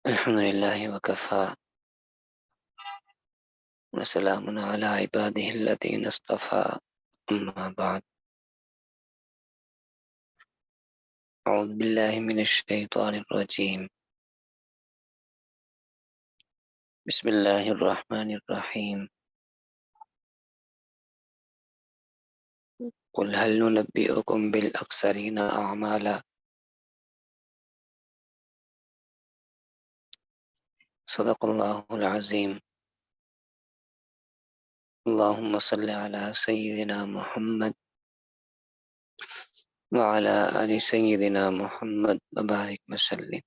الحمد لله وكفى وسلام على عباده الذين اصطفى أما بعد. أعوذ بالله من الشيطان الرجيم. بسم الله الرحمن الرحيم. قل هل ننبئكم بالأخسرين أعمالا. صدق الله العظيم. اللهم صل على سيدنا محمد وعلى آل سيدنا محمد وبارك وسلم.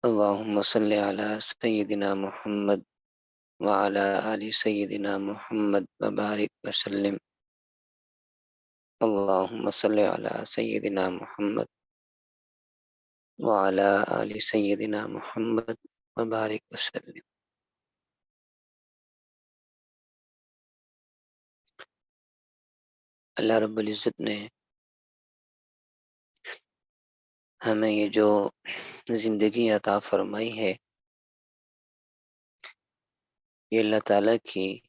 اللهم صل على سيدنا محمد وعلى آل سيدنا محمد وبارك وسلم. اللهم صل على سيدنا محمد وعلى آل سيدنا محمد وبارك وسلم. اللہ رب العزت نے ہمیں یہ جو زندگی عطا فرمائی ہے، یہ اللہ تعالیٰ کی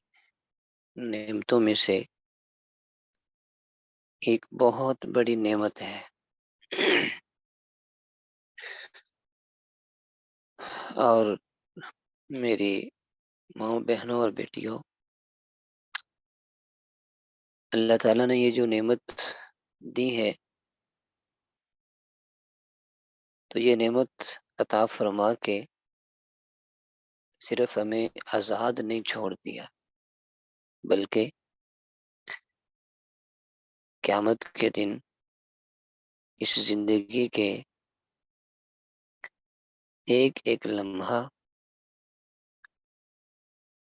نعمتوں میں سے ایک بہت بڑی نعمت ہے۔ اور میری ماں بہنوں اور بیٹیوں، اللہ تعالیٰ نے یہ جو نعمت دی ہے، تو یہ نعمت عطا فرما کے صرف ہمیں آزاد نہیں چھوڑ دیا، بلکہ قیامت کے دن اس زندگی کے ایک ایک لمحہ،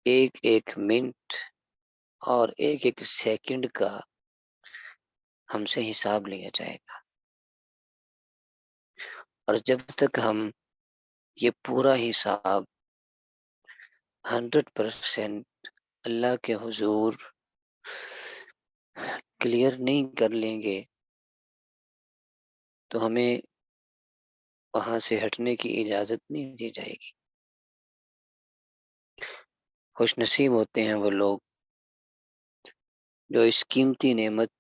ایک ایک منٹ اور ایک ایک سیکنڈ کا ہم سے حساب لیا جائے گا۔ اور جب تک ہم یہ پورا حساب 100% اللہ کے حضور کلیئر نہیں کر لیں گے، تو ہمیں وہاں سے ہٹنے کی اجازت نہیں دی جائے گی۔ خوش نصیب ہوتے ہیں وہ لوگ جو اس قیمتی نعمت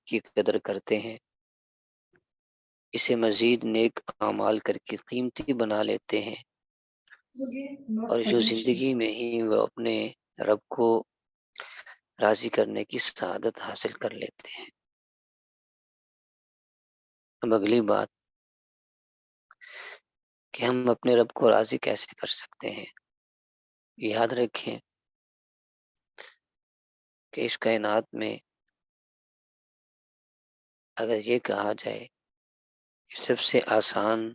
کی قدر کرتے ہیں، اسے مزید نیک اعمال کر کے قیمتی بنا لیتے ہیں، اور جو زندگی میں ہی وہ اپنے رب کو راضی کرنے کی سعادت حاصل کر لیتے ہیں۔ اب اگلی بات کہ ہم اپنے رب کو راضی کیسے کر سکتے ہیں۔ یاد رکھیں کہ اس کائنات میں اگر یہ کہا جائے کہ سب سے آسان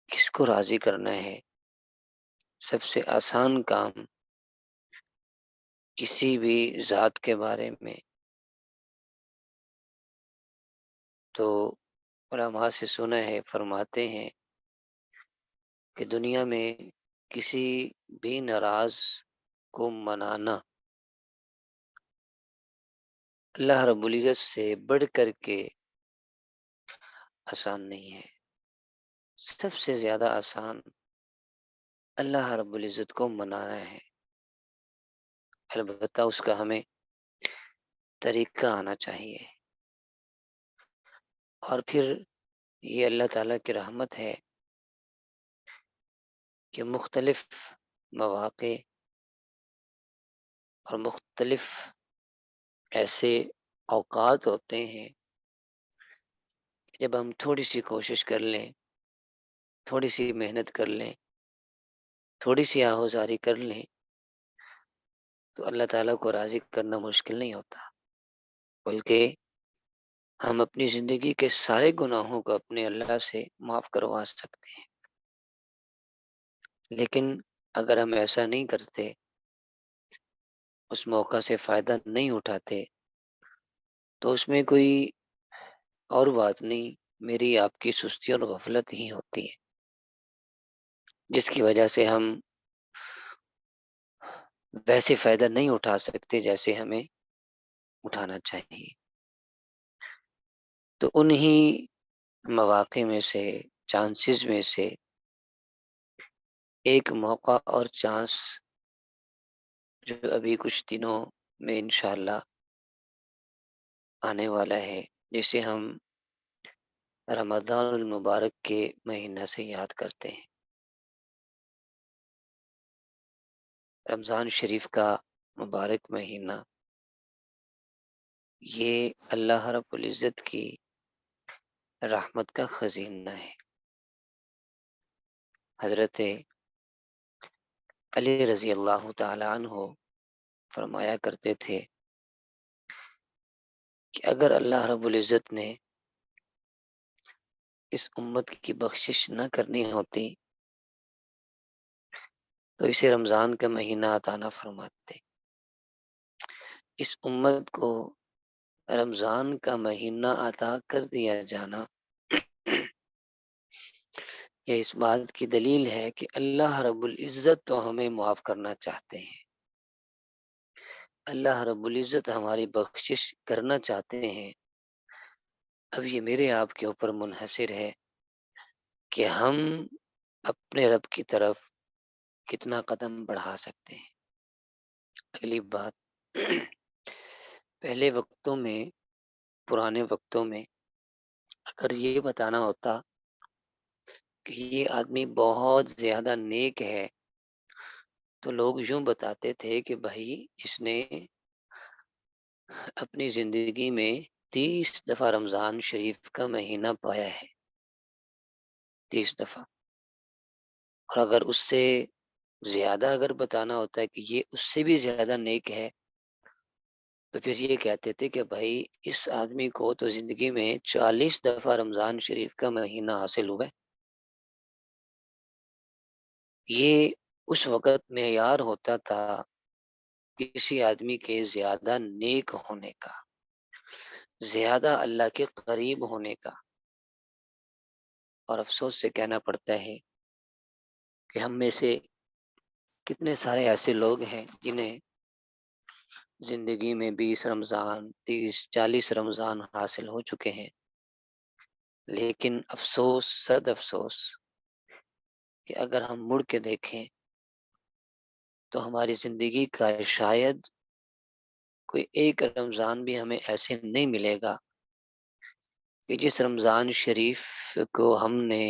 کس کو راضی کرنا ہے، سب سے آسان کام کسی بھی ذات کے بارے میں، تو علماء سے سنا ہے، فرماتے ہیں کہ دنیا میں کسی بھی ناراض کو منانا اللہ رب العزت سے بڑھ کر کے آسان نہیں ہے۔ سب سے زیادہ آسان اللہ رب العزت کو منانا ہے، البتہ اس کا ہمیں طریقہ آنا چاہیے۔ اور پھر یہ اللہ تعالیٰ کی رحمت ہے کہ مختلف مواقع اور مختلف ایسے اوقات ہوتے ہیں کہ جب ہم تھوڑی سی کوشش کر لیں، تھوڑی سی محنت کر لیں، تھوڑی سی آہوزاری کر لیں، تو اللہ تعالیٰ کو راضی کرنا مشکل نہیں ہوتا، بلکہ ہم اپنی زندگی کے سارے گناہوں کو اپنے اللہ سے معاف کروا سکتے ہیں۔ لیکن اگر ہم ایسا نہیں کرتے، اس موقع سے فائدہ نہیں اٹھاتے، تو اس میں کوئی اور بات نہیں، میری آپ کی سستی اور غفلت ہی ہوتی ہے، جس کی وجہ سے ہم ویسے فائدہ نہیں اٹھا سکتے جیسے ہمیں اٹھانا چاہیے۔ تو انہی مواقع میں سے چانسز میں سے ایک موقع اور چانس جو ابھی کچھ دنوں میں انشاءاللہ آنے والا ہے، جسے ہم رمضان المبارک کے مہینہ سے یاد کرتے ہیں۔ رمضان شریف کا مبارک مہینہ، یہ اللہ رب العزت کی رحمت کا خزینہ ہے۔ حضرت علی رضی اللہ تعالی عنہ فرمایا کرتے تھے کہ اگر اللہ رب العزت نے اس امت کی بخشش نہ کرنی ہوتی تو اسے رمضان کا مہینہ عطا نہ فرماتے۔ اس امت کو رمضان کا مہینہ عطا کر دیا جانا یہ اس بات کی دلیل ہے کہ اللہ رب العزت تو ہمیں معاف کرنا چاہتے ہیں، اللہ رب العزت ہماری بخشش کرنا چاہتے ہیں۔ اب یہ میرے آپ کے اوپر منحصر ہے کہ ہم اپنے رب کی طرف کتنا قدم بڑھا سکتے ہیں۔ اگلی بات، پہلے وقتوں میں، پرانے وقتوں میں اگر یہ بتانا ہوتا کہ یہ آدمی بہت زیادہ نیک ہے تو لوگ یوں بتاتے تھے کہ بھائی اس نے اپنی زندگی میں 30 دفعہ رمضان شریف کا مہینہ پایا ہے، 30 دفعہ۔ اور اگر اس سے زیادہ اگر بتانا ہوتا ہے کہ یہ اس سے بھی زیادہ نیک ہے تو پھر یہ کہتے تھے کہ بھائی اس آدمی کو تو زندگی میں 40 دفعہ رمضان شریف کا مہینہ حاصل ہوا ہے۔ یہ اس وقت معیار ہوتا تھا کسی آدمی کے زیادہ نیک ہونے کا، زیادہ اللہ کے قریب ہونے کا۔ اور افسوس سے کہنا پڑتا ہے کہ ہم میں سے کتنے سارے ایسے لوگ ہیں جنہیں زندگی میں 20 رمضان، 30، 40 رمضان حاصل ہو چکے ہیں، لیکن افسوس صد افسوس کہ اگر ہم مڑ کے دیکھیں تو ہماری زندگی کا شاید کوئی ایک رمضان بھی ہمیں ایسے نہیں ملے گا کہ جس رمضان شریف کو ہم نے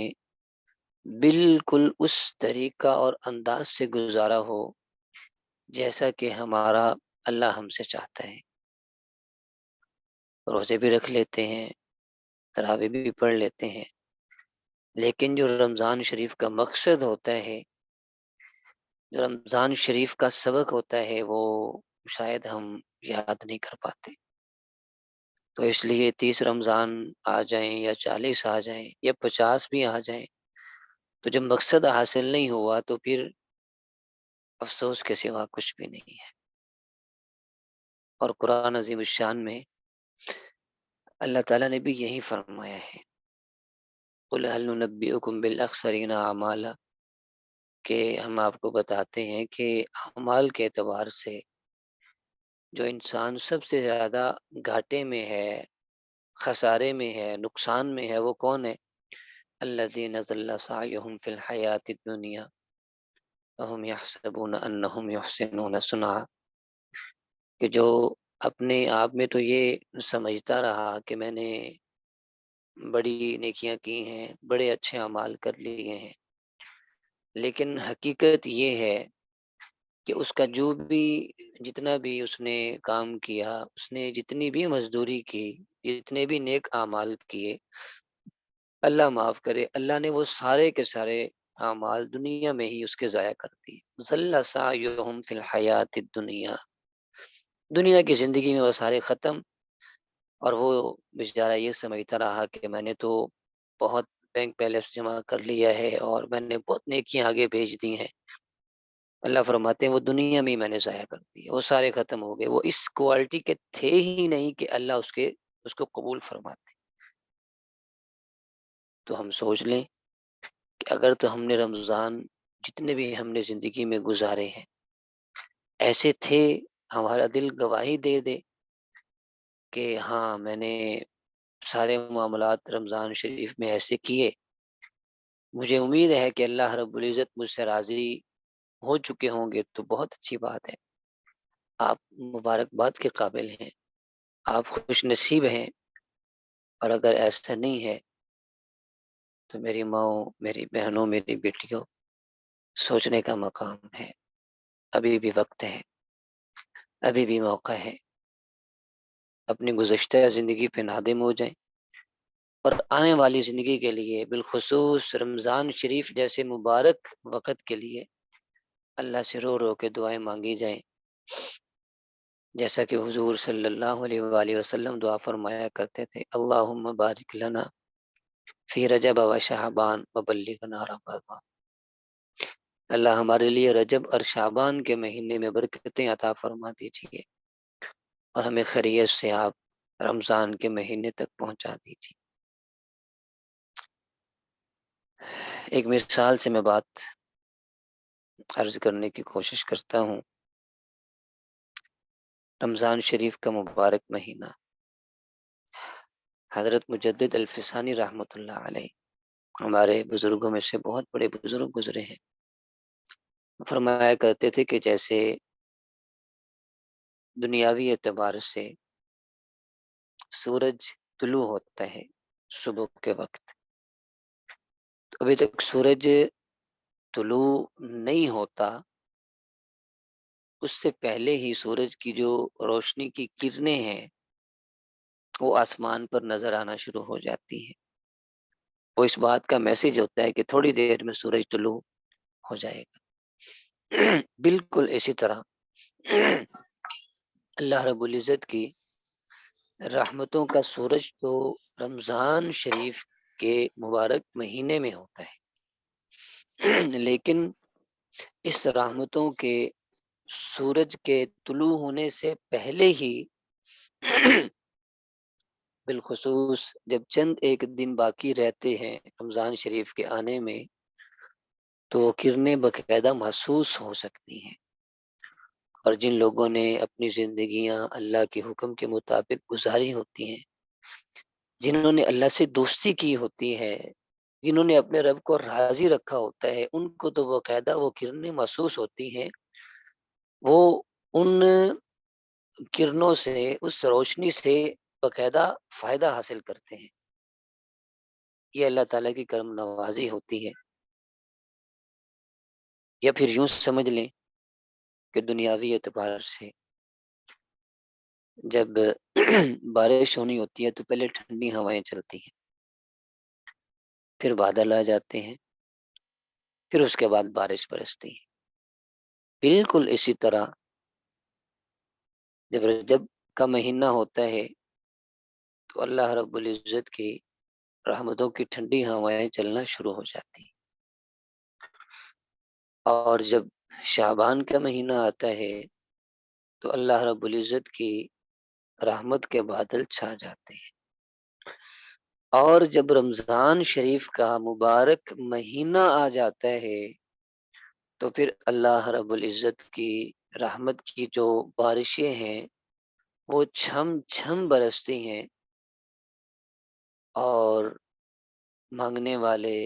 بالکل اس طریقہ اور انداز سے گزارا ہو جیسا کہ ہمارا اللہ ہم سے چاہتا ہے۔ روزے بھی رکھ لیتے ہیں، تراویح بھی پڑھ لیتے ہیں، لیکن جو رمضان شریف کا مقصد ہوتا ہے، جو رمضان شریف کا سبق ہوتا ہے، وہ شاید ہم یاد نہیں کر پاتے۔ تو اس لیے 30 رمضان آ جائیں یا 40 آ جائیں یا 50 بھی آ جائیں، تو جب مقصد حاصل نہیں ہوا تو پھر افسوس کے سوا کچھ بھی نہیں ہے۔ اور قرآن عظیم الشان میں اللہ تعالیٰ نے بھی یہی فرمایا ہے، قُلْ هَلْ نُنَبِّئُكُمْ بِالْأَخْسَرِينَ أَعْمَالًا، کہ ہم آپ کو بتاتے ہیں کہ اعمال کے اعتبار سے جو انسان سب سے زیادہ گھاٹے میں ہے، خسارے میں ہے، نقصان میں ہے، وہ کون ہے؟ الذین ضل سعیہم فی الحیاۃ الدنیا وہم یحسبون انہم یحسنون صنعا، کہ جو اپنے آپ میں تو یہ سمجھتا رہا کہ میں نے بڑی نیکیاں کی ہیں، بڑے اچھے اعمال کر لیے ہیں، لیکن حقیقت یہ ہے کہ اس کا جو بھی جتنا بھی اس نے کام کیا، اس نے جتنی بھی مزدوری کی، جتنے بھی نیک اعمال کیے، اللہ معاف کرے، اللہ نے وہ سارے کے سارے اعمال دنیا میں ہی اس کے ضائع کر دیے۔ ضل سعیہم فی الحیات الدنیا، دنیا کی زندگی میں وہ سارے ختم، اور وہ بیچارہ یہ سمجھتا رہا کہ میں نے تو بہت بینک بیلنس جمع کر لیا ہے اور میں نے بہت نیکیاں آگے بھیج دی ہیں۔ اللہ فرماتے ہیں وہ دنیا میں ہی میں نے ضائع کر دی، وہ سارے ختم ہو گئے، وہ اس کوالٹی کے تھے ہی نہیں کہ اللہ اس کو قبول فرماتے۔ تو ہم سوچ لیں کہ اگر تو ہم نے رمضان جتنے بھی ہم نے زندگی میں گزارے ہیں ایسے تھے، ہمارا دل گواہی دے دے کہ ہاں میں نے سارے معاملات رمضان شریف میں ایسے کیے مجھے امید ہے کہ اللہ رب العزت مجھ سے راضی ہو چکے ہوں گے تو بہت اچھی بات ہے، آپ مبارکباد کے قابل ہیں، آپ خوش نصیب ہیں، اور اگر ایسا نہیں ہے تو میری ماؤں، میری بہنوں، میری بیٹیوں، سوچنے کا مقام ہے، ابھی بھی وقت ہے، ابھی بھی موقع ہے، اپنی گزشتہ زندگی پہ نادم ہو جائیں اور آنے والی زندگی کے لیے، بالخصوص رمضان شریف جیسے مبارک وقت کے لیے اللہ سے رو رو کے دعائیں مانگی جائیں، جیسا کہ حضور صلی اللہ علیہ وآلہ وسلم دعا فرمایا کرتے تھے، اللہم بارک لنا فی رجب و شعبان وبلغنا رمضان۔ اللہ ہمارے لیے رجب اور شعبان کے مہینے میں برکتیں عطا فرما دیجیے اور ہمیں خیریت سے آپ رمضان کے مہینے تک پہنچا دیجیے۔ ایک مثال سے میں بات عرض کرنے کی کوشش کرتا ہوں۔ رمضان شریف کا مبارک مہینہ، حضرت مجدد الفسانی رحمۃ اللہ علیہ ہمارے بزرگوں میں سے بہت بڑے بزرگ گزرے ہیں، فرمایا کرتے تھے کہ جیسے دنیاوی اعتبار سے سورج طلوع ہوتا ہے صبح کے وقت، تو ابھی تک سورج طلوع نہیں ہوتا، اس سے پہلے ہی سورج کی جو روشنی کی کرنیں ہیں وہ آسمان پر نظر آنا شروع ہو جاتی ہیں۔ وہ اس بات کا میسج ہوتا ہے کہ تھوڑی دیر میں سورج طلوع ہو جائے گا۔ بالکل اسی طرح اللہ رب العزت کی رحمتوں کا سورج تو رمضان شریف کے مبارک مہینے میں ہوتا ہے، لیکن اس رحمتوں کے سورج کے طلوع ہونے سے پہلے ہی بالخصوص جب چند ایک دن باقی رہتے ہیں رمضان شریف کے آنے میں، تو وہ کرنیں باقاعدہ محسوس ہو سکتی ہیں، اور جن لوگوں نے اپنی زندگیاں اللہ کے حکم کے مطابق گزاری ہوتی ہیں، جنہوں نے اللہ سے دوستی کی ہوتی ہے، جنہوں نے اپنے رب کو راضی رکھا ہوتا ہے، ان کو تو باقاعدہ وہ کرنیں محسوس ہوتی ہیں، وہ ان کرنوں سے، اس روشنی سے باقاعدہ فائدہ حاصل کرتے ہیں۔ یہ اللہ تعالیٰ کی کرم نوازی ہوتی ہے، یا پھر یوں سمجھ لیں کہ دنیاوی اعتبار سے جب بارش ہونی ہوتی ہے تو پہلے ٹھنڈی ہوائیں چلتی ہیں، پھر بادل آ جاتے ہیں، پھر اس کے بعد بارش برستی ہے۔ بالکل اسی طرح جب رجب کا مہینہ ہوتا ہے تو اللہ رب العزت کی رحمتوں کی ٹھنڈی ہوائیں چلنا شروع ہو جاتی ہیں، اور جب شعبان کا مہینہ آتا ہے تو اللہ رب العزت کی رحمت کے بادل چھا جاتے ہیں، اور جب رمضان شریف کا مبارک مہینہ آ جاتا ہے تو پھر اللہ رب العزت کی رحمت کی جو بارشیں ہیں وہ چھم چھم برستی ہیں، اور مانگنے والے،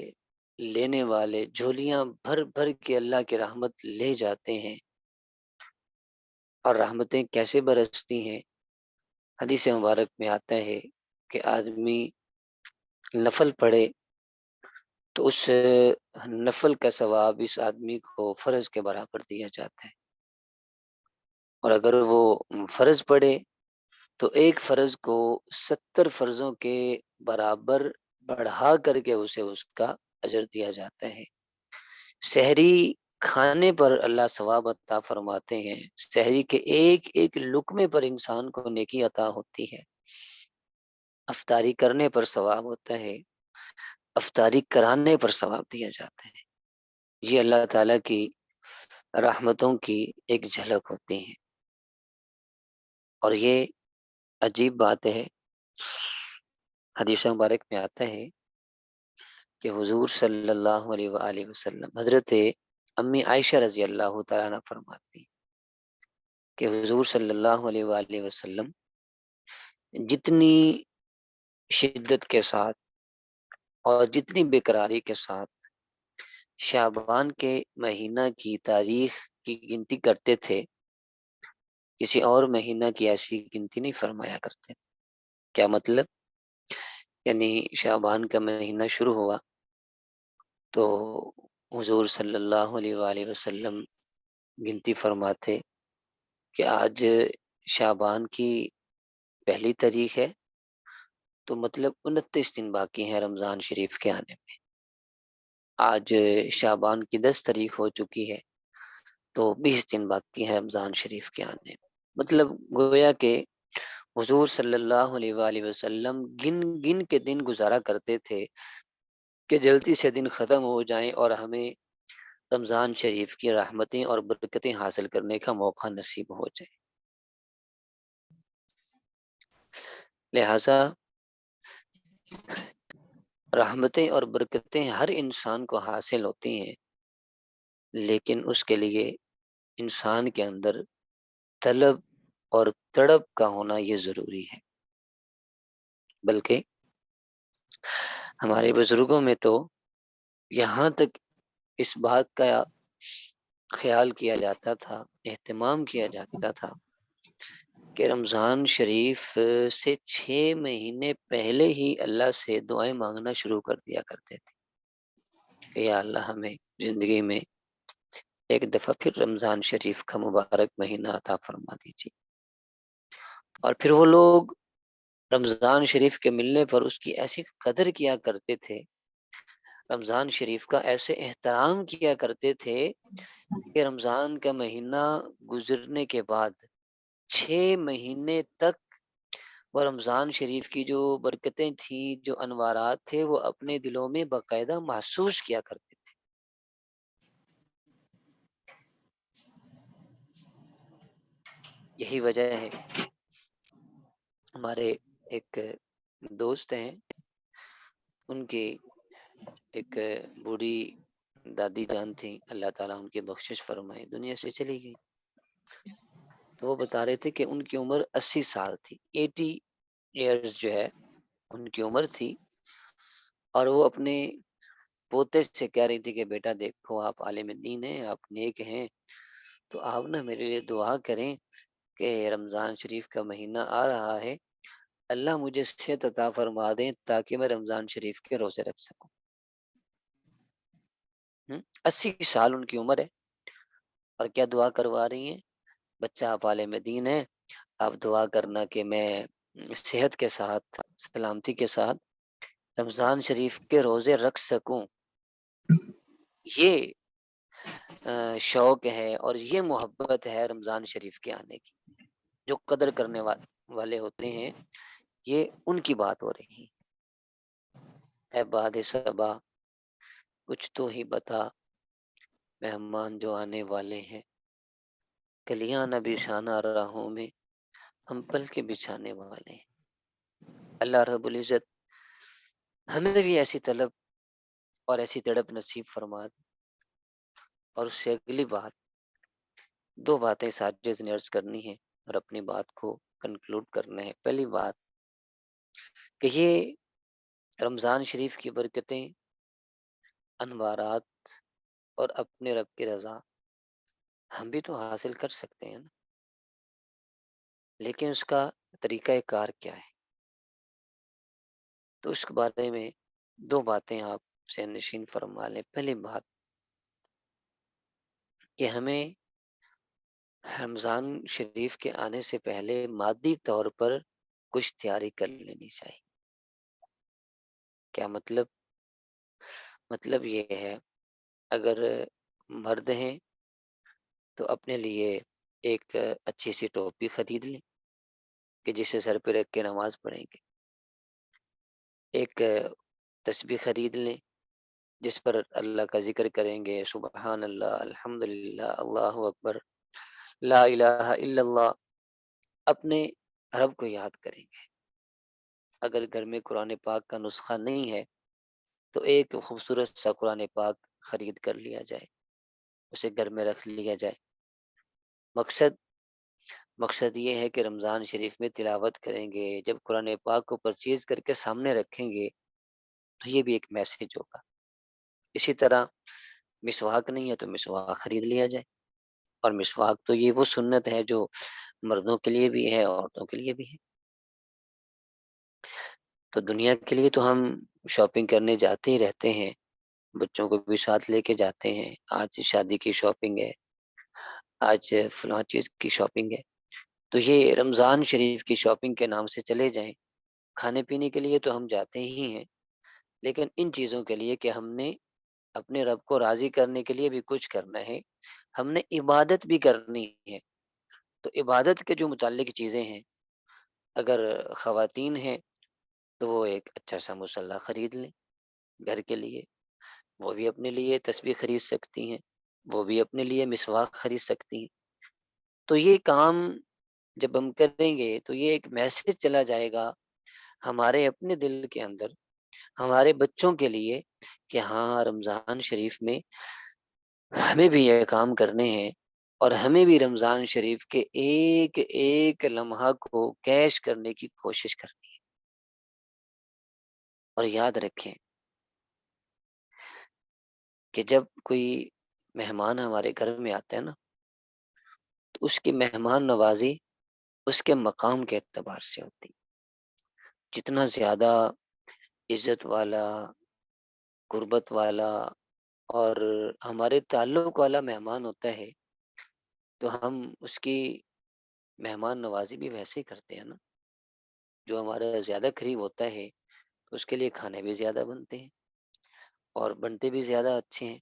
لینے والے جھولیاں بھر بھر کے اللہ کی رحمت لے جاتے ہیں۔ اور رحمتیں کیسے برستی ہیں؟ حدیث مبارک میں آتا ہے کہ آدمی نفل پڑھے تو اس نفل کا ثواب اس آدمی کو فرض کے برابر دیا جاتا ہے، اور اگر وہ فرض پڑھے تو ایک فرض کو 70 فرضوں کے برابر بڑھا کر کے اسے اس کا اجر دیا جاتا ہے۔ سحری کھانے پر اللہ ثواب عطا فرماتے ہیں، سحری کے ایک ایک لقمے پر انسان کو نیکی عطا ہوتی ہے، افطاری کرنے پر ثواب ہوتا ہے، افطاری کرانے پر ثواب دیا جاتا ہے۔ یہ اللہ تعالیٰ کی رحمتوں کی ایک جھلک ہوتی ہے، اور یہ عجیب بات ہے، حدیث مبارک میں آتا ہے کہ حضور صلی اللہ علیہ وآلہ وسلم، حضرت امی عائشہ رضی اللہ تعالیٰ عنہ فرماتی کہ حضور صلی اللہ علیہ وآلہ وسلم جتنی شدت کے ساتھ اور جتنی بے قراری کے ساتھ شعبان کے مہینہ کی تاریخ کی گنتی کرتے تھے، کسی اور مہینہ کی ایسی گنتی نہیں فرمایا کرتے تھے۔ کیا مطلب؟ یعنی شعبان کا مہینہ شروع ہوا تو حضور صلی اللہ علیہ وآلہ وسلم گنتی فرماتے کہ آج شعبان کی پہلی تاریخ ہے، تو مطلب 29 دن باقی ہیں رمضان شریف کے آنے میں۔ آج شعبان کی 10 تاریخ ہو چکی ہے، تو 20 دن باقی ہیں رمضان شریف کے آنے میں۔ مطلب گویا کہ حضور صلی اللہ علیہ وآلہ وسلم گن گن کے دن گزارا کرتے تھے کہ جلدی سے دن ختم ہو جائیں اور ہمیں رمضان شریف کی رحمتیں اور برکتیں حاصل کرنے کا موقع نصیب ہو جائے۔ لہٰذا رحمتیں اور برکتیں ہر انسان کو حاصل ہوتی ہیں، لیکن اس کے لیے انسان کے اندر طلب اور تڑپ کا ہونا یہ ضروری ہے۔ بلکہ ہمارے بزرگوں میں تو یہاں تک اس بات کا خیال کیا جاتا تھا، اہتمام کیا جاتا تھا کہ رمضان شریف سے 6 مہینے پہلے ہی اللہ سے دعائیں مانگنا شروع کر دیا کرتے تھے کہ یا اللہ ہمیں زندگی میں ایک دفعہ پھر رمضان شریف کا مبارک مہینہ عطا فرما دیجیے۔ اور پھر وہ لوگ رمضان شریف کے ملنے پر اس کی ایسی قدر کیا کرتے تھے، رمضان شریف کا ایسے احترام کیا کرتے تھے کہ رمضان کا مہینہ گزرنے کے بعد 6 مہینے تک وہ رمضان شریف کی جو برکتیں تھیں، جو انوارات تھے، وہ اپنے دلوں میں باقاعدہ محسوس کیا کرتے تھے۔ یہی وجہ ہے، ہمارے ایک دوست ہیں، ان کی ایک بوڑھی دادی جان تھی، اللہ تعالیٰ ان کی بخشش فرمائے، دنیا سے چلی گئی۔ تو وہ بتا رہے تھے کہ ان کی عمر 80 سال تھی، 80 ایئرز جو ہے ان کی عمر تھی، اور وہ اپنے پوتے سے کہہ رہی تھی کہ بیٹا دیکھو آپ عالم دین ہیں، آپ نیک ہیں، تو آپ نا میرے لیے دعا کریں کہ رمضان شریف کا مہینہ آ رہا ہے، اللہ مجھے صحت عطا فرما دیں تاکہ میں رمضان شریف کے روزے رکھ سکوں۔ 80 سال ان کی عمر ہے، اور کیا دعا کروا رہی ہیں؟ بچہ آپ عالم دین ہیں، آپ دعا کرنا کہ میں صحت کے ساتھ، سلامتی کے ساتھ رمضان شریف کے روزے رکھ سکوں۔ یہ شوق ہے اور یہ محبت ہے رمضان شریف کے آنے کی۔ جو قدر کرنے والے ہوتے ہیں، یہ ان کی بات ہو رہی ہے۔ اے باد صبا کچھ تو ہی بتا، مہمان جو آنے والے ہیں، کلیاں نہ بچھانا راہوں میں، ہم پل کے بچھانے والے ہیں۔ اللہ رب العزت ہمیں بھی ایسی طلب اور ایسی تڑپ نصیب فرما دے۔ اور اس سے اگلی بات، 2 باتیں ساجد نے عرض کرنی ہے اور اپنی بات کو کنکلوڈ کرنا ہے۔ پہلی بات کہ یہ رمضان شریف کی برکتیں، انوارات اور اپنے رب کی رضا ہم بھی تو حاصل کر سکتے ہیں نا، لیکن اس کا طریقہ کار کیا ہے؟ تو اس کے بارے میں 2 باتیں آپ سے نشین فرما لیں۔ پہلی بات کہ ہمیں رمضان شریف کے آنے سے پہلے مادی طور پر کچھ تیاری کر لینی چاہیے۔ کیا مطلب؟ مطلب یہ ہے، اگر مرد ہیں تو اپنے لیے ایک اچھی سی ٹوپی خرید لیں کہ جسے سر پہ رکھ کے نماز پڑھیں گے، ایک تسبیح خرید لیں جس پر اللہ کا ذکر کریں گے، سبحان اللہ، الحمد للہ، اللہ اکبر، لا الہ الا اللہ، اپنے رب کو یاد کریں گے۔ اگر گھر میں قرآن پاک کا نسخہ نہیں ہے تو ایک خوبصورت سا قرآن پاک خرید کر لیا جائے، اسے گھر میں رکھ لیا جائے۔ مقصد یہ ہے کہ رمضان شریف میں تلاوت کریں گے، جب قرآن پاک کو پرچیز کر کے سامنے رکھیں گے تو یہ بھی ایک میسج ہوگا۔ اسی طرح مسواک نہیں ہے تو مسواک خرید لیا جائے، اور مسواک تو یہ وہ سنت ہے جو مردوں کے لیے بھی ہے، عورتوں کے لیے بھی ہے۔ تو دنیا کے لیے تو ہم شاپنگ کرنے جاتے ہی رہتے ہیں، بچوں کو بھی ساتھ لے کے جاتے ہیں، آج شادی کی شاپنگ ہے، آج فلاں چیز کی شاپنگ ہے۔ تو یہ رمضان شریف کی شاپنگ کے نام سے چلے جائیں، کھانے پینے کے لیے تو ہم جاتے ہی ہیں، لیکن ان چیزوں کے لیے کہ ہم نے اپنے رب کو راضی کرنے کے لیے بھی کچھ کرنا ہے، ہم نے عبادت بھی کرنی ہے۔ تو عبادت کے جو متعلق چیزیں ہیں، اگر خواتین ہیں تو وہ ایک اچھا سا مصلی خرید لیں گھر کے لیے، وہ بھی اپنے لیے تسبیح خرید سکتی ہیں، وہ بھی اپنے لیے مسواک خرید سکتی ہیں۔ تو یہ کام جب ہم کریں گے تو یہ ایک میسج چلا جائے گا ہمارے اپنے دل کے اندر، ہمارے بچوں کے لیے، کہ ہاں رمضان شریف میں ہمیں بھی یہ کام کرنے ہیں، اور ہمیں بھی رمضان شریف کے ایک ایک لمحہ کو کیش کرنے کی کوشش کرنی ہے۔ اور یاد رکھیں کہ جب کوئی مہمان ہمارے گھر میں آتا ہے نا، تو اس کی مہمان نوازی اس کے مقام کے اعتبار سے ہوتی ہے۔ جتنا زیادہ عزت والا، قربت والا اور ہمارے تعلق والا مہمان ہوتا ہے، تو ہم اس کی مہمان نوازی بھی ویسے ہی کرتے ہیں نا۔ جو ہمارا زیادہ قریب ہوتا ہے تو اس کے لیے کھانے بھی زیادہ بنتے ہیں، اور بنتے بھی زیادہ اچھے ہیں،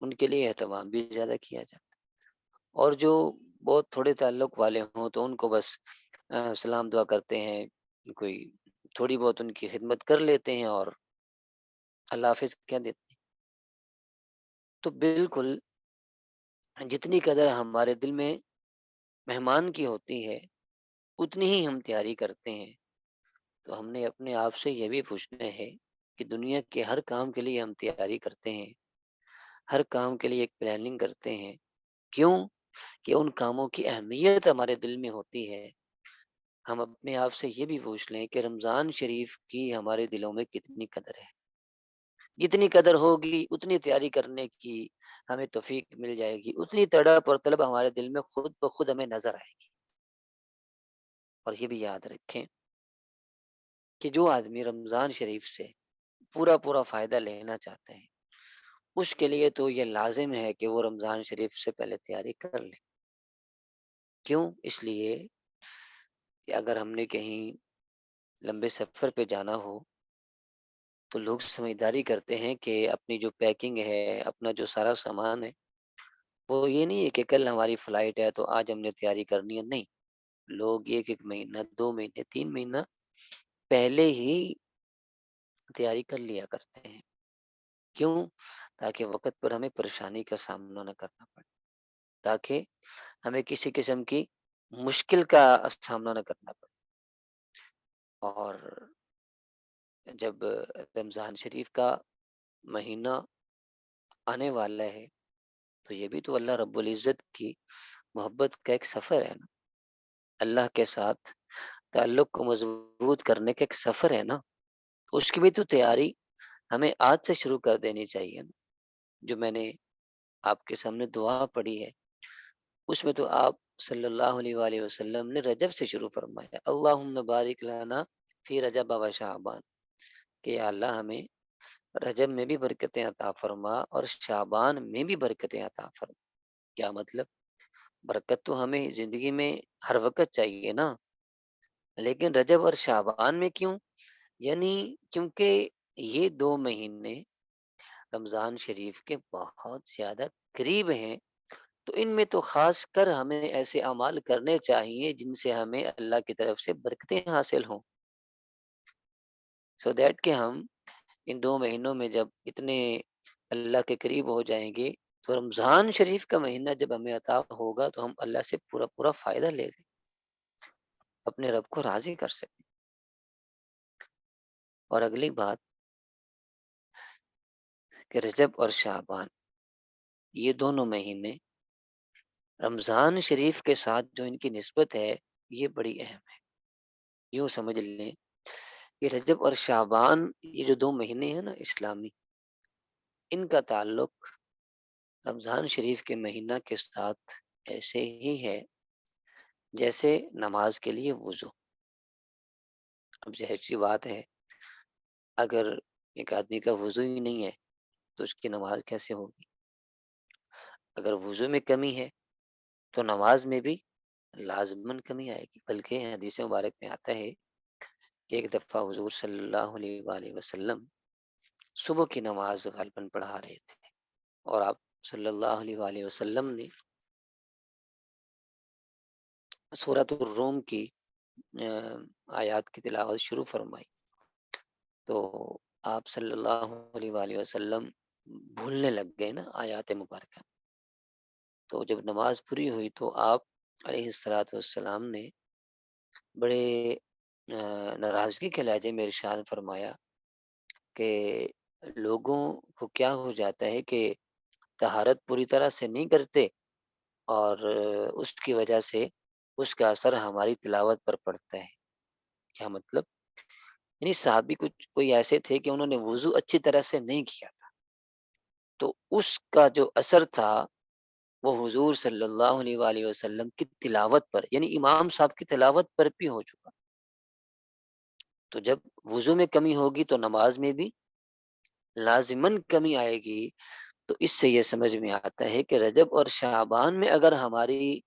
ان کے لیے اہتمام بھی زیادہ کیا جاتا ہے۔ اور جو بہت تھوڑے تعلق والے ہوں تو ان کو بس سلام دعا کرتے ہیں، کوئی تھوڑی بہت ان کی خدمت کر لیتے ہیں اور اللہ حافظ کہہ دیتے ہیں۔ تو بالکل جتنی قدر ہمارے دل میں مہمان کی ہوتی ہے، اتنی ہی ہم تیاری کرتے ہیں۔ تو ہم نے اپنے آپ سے یہ بھی پوچھنا ہے کہ دنیا کے ہر کام کے لیے ہم تیاری کرتے ہیں، ہر کام کے لیے ایک پلاننگ کرتے ہیں، کیوں؟ کہ ان کاموں کی اہمیت ہمارے دل میں ہوتی ہے۔ ہم اپنے آپ سے یہ بھی پوچھ لیں کہ رمضان شریف کی ہمارے دلوں میں کتنی قدر ہے۔ جتنی قدر ہوگی اتنی تیاری کرنے کی ہمیں توفیق مل جائے گی، اتنی تڑپ اور طلب ہمارے دل میں خود بخود ہمیں نظر آئے گی۔ اور یہ بھی یاد رکھیں کہ جو آدمی رمضان شریف سے پورا پورا فائدہ لینا چاہتے ہیں، اس کے لیے تو یہ لازم ہے کہ وہ رمضان شریف سے پہلے تیاری کر لے۔ کیوں؟ اس لیے کہ اگر ہم نے کہیں لمبے سفر پہ جانا ہو تو لوگ سمجھداری کرتے ہیں کہ اپنی جو پیکنگ ہے، اپنا جو سارا سامان ہے، وہ یہ نہیں ہے کہ کل ہماری فلائٹ ہے تو آج ہم نے تیاری کرنی ہے، نہیں۔ لوگ ایک ایک مہینہ، 2 مہینے، 3 مہینہ پہلے ہی تیاری کر لیا کرتے ہیں۔ کیوں؟ تاکہ وقت پر ہمیں پریشانی کا سامنا نہ کرنا پڑے، تاکہ ہمیں کسی قسم کی مشکل کا سامنا نہ کرنا پڑے۔ اور جب رمضان شریف کا مہینہ آنے والا ہے تو یہ بھی تو اللہ رب العزت کی محبت کا ایک سفر ہے نا، اللہ کے ساتھ تعلق کو مضبوط کرنے کا ایک سفر ہے نا۔ اس کی بھی تو تیاری ہمیں آج سے شروع کر دینی چاہیے نا۔ جو میں نے آپ کے سامنے دعا پڑھی ہے، اس میں تو آپ صلی اللہ علیہ وآلہ وسلم نے رجب سے شروع فرمایا، اللہم بارک لنا فی رجب و شعبان، کہ یا اللہ ہمیں رجب میں بھی برکتیں عطا فرما اور شعبان میں بھی برکتیں عطا فرما۔ کیا مطلب؟ برکت تو ہمیں زندگی میں ہر وقت چاہیے نا، لیکن رجب اور شعبان میں کیوں؟ یعنی کیونکہ یہ 2 مہینے رمضان شریف کے بہت زیادہ قریب ہیں، تو ان میں تو خاص کر ہمیں ایسے اعمال کرنے چاہیے جن سے ہمیں اللہ کی طرف سے برکتیں حاصل ہوں، سو دیٹ کہ ہم ان 2 مہینوں میں جب اتنے اللہ کے قریب ہو جائیں گے تو رمضان شریف کا مہینہ جب ہمیں عطا ہوگا تو ہم اللہ سے پورا پورا فائدہ لے لیں، اپنے رب کو راضی کر سکیں۔ اور اگلی بات کہ رجب اور شعبان یہ دونوں مہینے رمضان شریف کے ساتھ جو ان کی نسبت ہے یہ بڑی اہم ہے۔ یوں سمجھ لیں کہ رجب اور شعبان یہ جو 2 مہینے ہیں نا اسلامی، ان کا تعلق رمضان شریف کے مہینہ کے ساتھ ایسے ہی ہے جیسے نماز کے لیے وضو۔ اب ظاہر سی بات ہے، اگر ایک آدمی کا وضو ہی نہیں ہے تو اس کی نماز کیسے ہوگی؟ اگر وضو میں کمی ہے تو نماز میں بھی لازماً کمی آئے گی، بلکہ حدیث مبارک میں آتا ہے کہ ایک دفعہ حضور صلی اللہ علیہ وآلہ وسلم صبح کی نماز غالباً پڑھا رہے تھے، اور آپ صلی اللہ علیہ وآلہ وسلم نے سورۃ الروم کی آ، آیات کی تلاوت شروع فرمائی، تو آپ صلی اللہ علیہ وآلہ وسلم بھولنے لگ گئے نا آیات مبارکہ۔ تو جب نماز پوری ہوئی تو آپ علیہ الصلوۃ والسلام نے بڑے ناراضگی کے لہجے میں ارشاد فرمایا کہ لوگوں کو کیا ہو جاتا ہے کہ طہارت پوری طرح سے نہیں کرتے، اور اس کی وجہ سے اس کا اثر ہماری تلاوت پر پڑتا ہے۔ کیا مطلب؟ یعنی صحابی کچھ کوئی ایسے تھے کہ انہوں نے وضو اچھی طرح سے نہیں کیا تھا، تو اس کا جو اثر تھا وہ حضور صلی اللہ علیہ وآلہ وسلم کی تلاوت پر، یعنی امام صاحب کی تلاوت پر بھی ہو چکا۔ تو جب وضو میں کمی ہوگی تو نماز میں بھی لازماً کمی آئے گی۔ تو اس سے یہ سمجھ میں آتا ہے کہ رجب اور شعبان میں اگر ہماری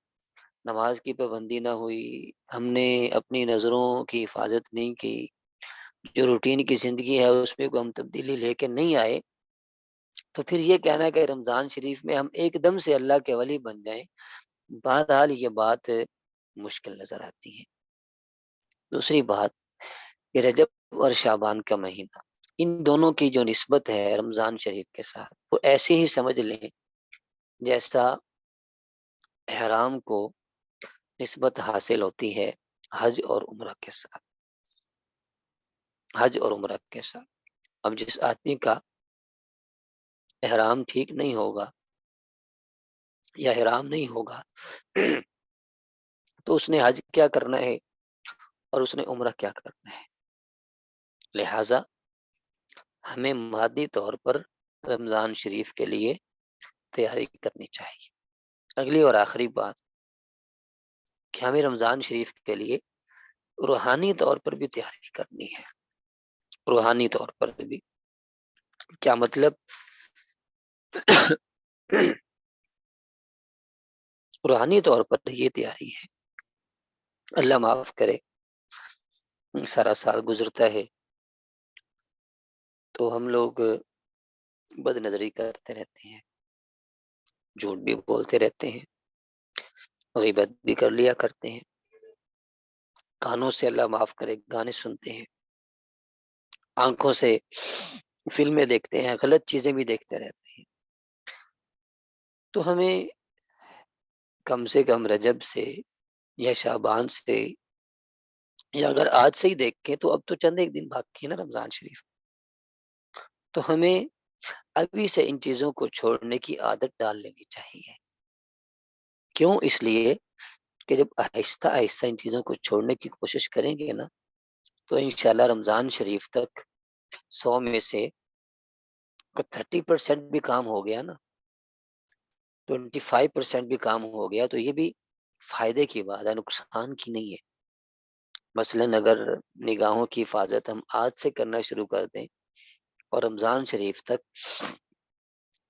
نماز کی پابندی نہ ہوئی، ہم نے اپنی نظروں کی حفاظت نہیں کی، جو روٹین کی زندگی ہے اس میں کوئی ہم تبدیلی لے کے نہیں آئے، تو پھر یہ کہنا ہے کہ رمضان شریف میں ہم ایک دم سے اللہ کے ولی بن جائیں، بہرحال یہ بات مشکل نظر آتی ہے۔ دوسری بات کہ رجب اور شعبان کا مہینہ، ان دونوں کی جو نسبت ہے رمضان شریف کے ساتھ، وہ ایسے ہی سمجھ لیں جیسا احرام کو نسبت حاصل ہوتی ہے حج اور عمرہ کے ساتھ۔ حج اور عمرہ کے ساتھ اب جس آدمی کا احرام ٹھیک نہیں ہوگا یا احرام نہیں ہوگا تو اس نے حج کیا کرنا ہے اور اس نے عمرہ کیا کرنا ہے؟ لہٰذا ہمیں مادی طور پر رمضان شریف کے لیے تیاری کرنی چاہیے۔ اگلی اور آخری بات کہ ہمیں رمضان شریف کے لیے روحانی طور پر بھی تیاری کرنی ہے۔ روحانی طور پر بھی کیا مطلب؟ روحانی طور پر یہ تیاری ہے، اللہ معاف کرے، سارا سال گزرتا ہے تو ہم لوگ بد نظری کرتے رہتے ہیں، جھوٹ بھی بولتے رہتے ہیں، غیبت بھی کر لیا کرتے ہیں، کانوں سے اللہ معاف کرے گانے سنتے ہیں، آنکھوں سے فلمیں دیکھتے ہیں، غلط چیزیں بھی دیکھتے رہتے ہیں۔ تو ہمیں کم سے کم رجب سے یا شعبان سے، یا اگر آج سے ہی دیکھیں تو اب تو چند ایک دن باقی ہے نا رمضان شریف، تو ہمیں ابھی سے ان چیزوں کو چھوڑنے کی عادت ڈال لینی چاہیے۔ کیوں؟ اس لیے کہ جب آہستہ آہستہ ان چیزوں کو چھوڑنے کی کوشش کریں گے نا تو انشاءاللہ رمضان شریف تک 100 میں سے 30% بھی کام ہو گیا نا، 25% بھی کام ہو گیا تو یہ بھی فائدے کی بات ہے، نقصان کی نہیں ہے۔ مثلاً اگر نگاہوں کی حفاظت ہم آج سے کرنا شروع کر دیں اور رمضان شریف تک